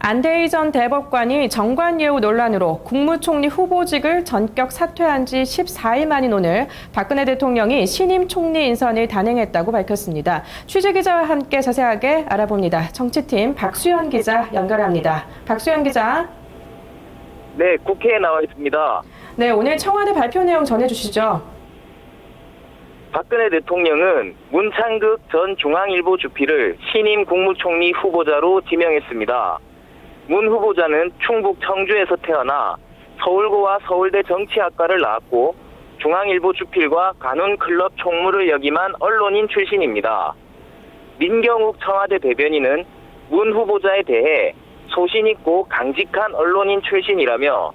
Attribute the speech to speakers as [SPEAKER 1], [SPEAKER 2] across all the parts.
[SPEAKER 1] 안대희 전 대법관이 정관예우 논란으로 국무총리 후보직을 전격 사퇴한 지 14일 만인 오늘 박근혜 대통령이 신임 총리 인선을 단행했다고 밝혔습니다. 취재기자와 함께 자세하게 알아봅니다. 정치팀 박수현 기자 연결합니다. 박수현 기자.
[SPEAKER 2] 네, 국회에 나와 있습니다.
[SPEAKER 1] 네, 오늘 청와대 발표 내용 전해주시죠.
[SPEAKER 2] 박근혜 대통령은 문창극 전 중앙일보 주필을 신임 국무총리 후보자로 지명했습니다. 문 후보자는 충북 청주에서 태어나 서울고와 서울대 정치학과를 나왔고 중앙일보 주필과 관훈클럽 총무를 역임한 언론인 출신입니다. 민경욱 청와대 대변인은 문 후보자에 대해 소신있고 강직한 언론인 출신이라며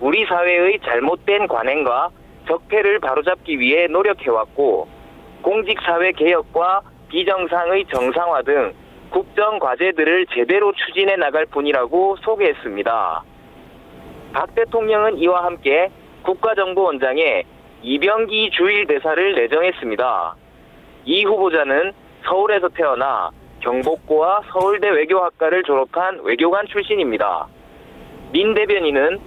[SPEAKER 2] 우리 사회의 잘못된 관행과 적폐를 바로잡기 위해 노력해왔고 공직사회 개혁과 비정상의 정상화 등 국정 과제들을 제대로 추진해 나갈 뿐이라고 소개했습니다. 박 대통령은 이와 함께 국가정보원장에 이병기 주일 대사를 내정했습니다. 이 후보자는 서울에서 태어나 경복고와 서울대 외교학과를 졸업한 외교관 출신입니다. 민 대변인은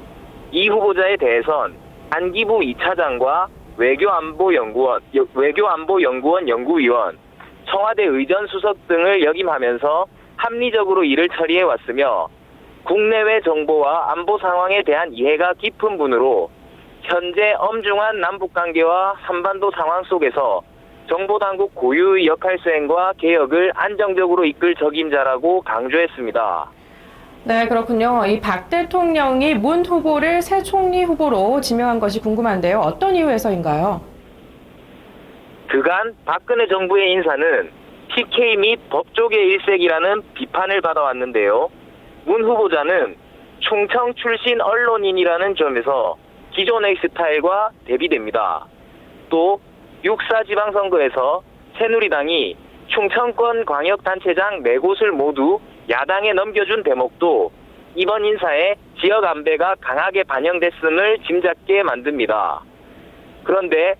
[SPEAKER 2] 이 후보자에 대해선 안기부 2차장과 외교안보연구원 연구위원, 청와대 의전수석 등을 역임하면서 합리적으로 일을 처리해왔으며 국내외 정보와 안보 상황에 대한 이해가 깊은 분으로 현재 엄중한 남북관계와 한반도 상황 속에서 정보당국 고유의 역할 수행과 개혁을 안정적으로 이끌 적임자라고 강조했습니다.
[SPEAKER 1] 네, 그렇군요. 이 박 대통령이 문 후보를 새 총리 후보로 지명한 것이 궁금한데요. 어떤 이유에서인가요?
[SPEAKER 2] 그간 박근혜 정부의 인사는 TK 및 법조계 일색이라는 비판을 받아왔는데요. 문 후보자는 충청 출신 언론인이라는 점에서 기존의 스타일과 대비됩니다. 또 6.4 지방선거에서 새누리당이 충청권 광역단체장 4곳을 모두 야당에 넘겨준 대목도 이번 인사에 지역 안배가 강하게 반영됐음을 짐작게 만듭니다. 그런데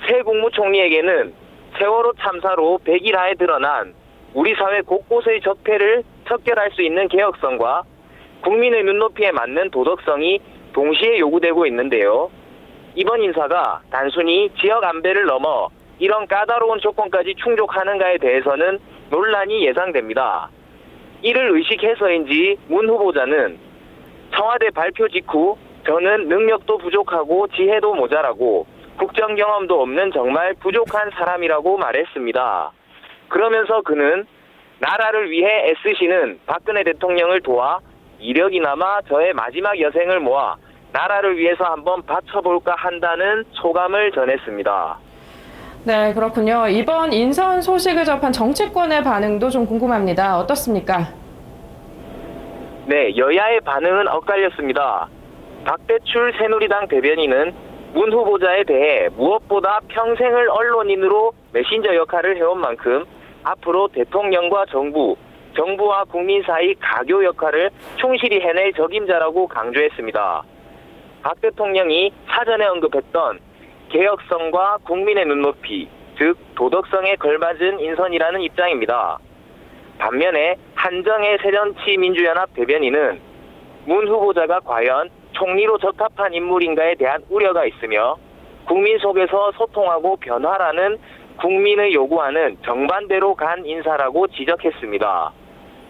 [SPEAKER 2] 새 국무총리에게는 세월호 참사로 100일하에 드러난 우리 사회 곳곳의 적폐를 척결할 수 있는 개혁성과 국민의 눈높이에 맞는 도덕성이 동시에 요구되고 있는데요. 이번 인사가 단순히 지역 안배를 넘어 이런 까다로운 조건까지 충족하는가에 대해서는 논란이 예상됩니다. 이를 의식해서인지 문 후보자는 청와대 발표 직후 저는 능력도 부족하고 지혜도 모자라고 국정 경험도 없는 정말 부족한 사람이라고 말했습니다. 그러면서 그는 나라를 위해 애쓰시는 박근혜 대통령을 도와 이력이나마 저의 마지막 여생을 모아 나라를 위해서 한번 바쳐볼까 한다는 소감을 전했습니다.
[SPEAKER 1] 네, 그렇군요. 이번 인선 소식을 접한 정치권의 반응도 좀 궁금합니다. 어떻습니까?
[SPEAKER 2] 네, 여야의 반응은 엇갈렸습니다. 박대출 새누리당 대변인은 문 후보자에 대해 무엇보다 평생을 언론인으로 메신저 역할을 해온 만큼 앞으로 대통령과 정부와 국민 사이 가교 역할을 충실히 해낼 적임자라고 강조했습니다. 박 대통령이 사전에 언급했던 개혁성과 국민의 눈높이, 즉 도덕성에 걸맞은 인선이라는 입장입니다. 반면에 한정혜 새정치민주연합 대변인은 문 후보자가 과연 총리로 적합한 인물인가에 대한 우려가 있으며 국민 속에서 소통하고 변화라는 국민의 요구하는 정반대로 간 인사라고 지적했습니다.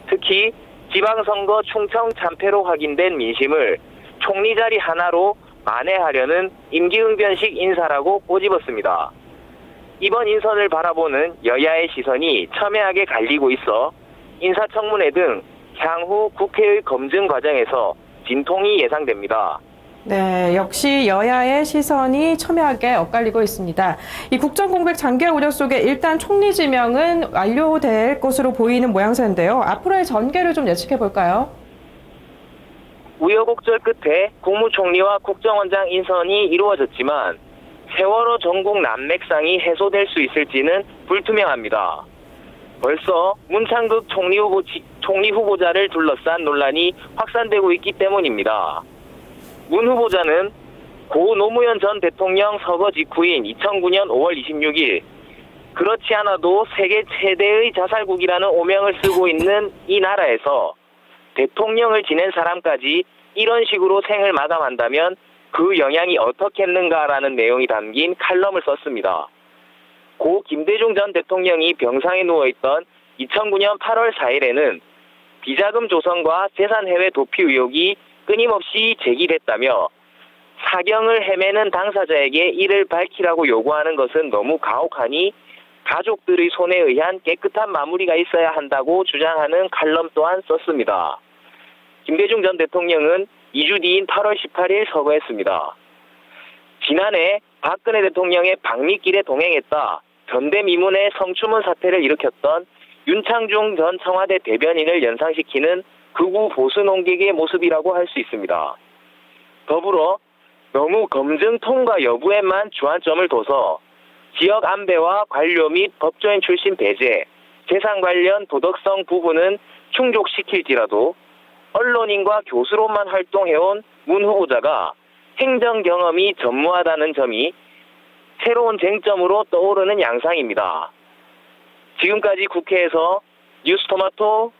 [SPEAKER 2] 특히 지방선거 충청 참패로 확인된 민심을 총리 자리 하나로 만회하려는 임기응변식 인사라고 꼬집었습니다. 이번 인선을 바라보는 여야의 시선이 첨예하게 갈리고 있어 인사청문회 등 향후 국회의 검증 과정에서 진통이 예상됩니다.
[SPEAKER 1] 네, 역시 여야의 시선이 첨예하게 엇갈리고 있습니다. 이 국정공백 장기 우려 속에 일단 총리 지명은 완료될 것으로 보이는 모양새인데요. 앞으로의 전개를 좀 예측해 볼까요?
[SPEAKER 2] 우여곡절 끝에 국무총리와 국정원장 인선이 이루어졌지만 세월호 전국 난맥상이 해소될 수 있을지는 불투명합니다. 벌써 문창극 총리 후보자를 둘러싼 논란이 확산되고 있기 때문입니다. 문 후보자는 고 노무현 전 대통령 서거 직후인 2009년 5월 26일 그렇지 않아도 세계 최대의 자살국이라는 오명을 쓰고 있는 이 나라에서 대통령을 지낸 사람까지 이런 식으로 생을 마감한다면 그 영향이 어떻겠는가라는 내용이 담긴 칼럼을 썼습니다. 고 김대중 전 대통령이 병상에 누워있던 2009년 8월 4일에는 비자금 조성과 재산 해외 도피 의혹이 끊임없이 제기됐다며 사경을 헤매는 당사자에게 이를 밝히라고 요구하는 것은 너무 가혹하니 가족들의 손에 의한 깨끗한 마무리가 있어야 한다고 주장하는 칼럼 또한 썼습니다. 김대중 전 대통령은 2주 뒤인 8월 18일 서거했습니다. 지난해 박근혜 대통령의 방미길에 동행했다 전대미문의 성추문 사태를 일으켰던 윤창중 전 청와대 대변인을 연상시키는 극우 보수 농객의 모습이라고 할 수 있습니다. 더불어 너무 검증 통과 여부에만 주안점을 둬서 지역 안배와 관료 및 법조인 출신 배제, 재산 관련 도덕성 부분은 충족시킬지라도 언론인과 교수로만 활동해온 문 후보자가 행정 경험이 전무하다는 점이 새로운 쟁점으로 떠오르는 양상입니다. 지금까지 국회에서 뉴스토마토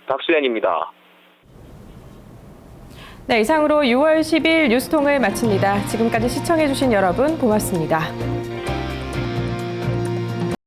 [SPEAKER 2] 박수현입니다.
[SPEAKER 1] 네, 이상으로 6월 10일 뉴스통을 마칩니다. 지금까지 시청해주신 여러분 고맙습니다.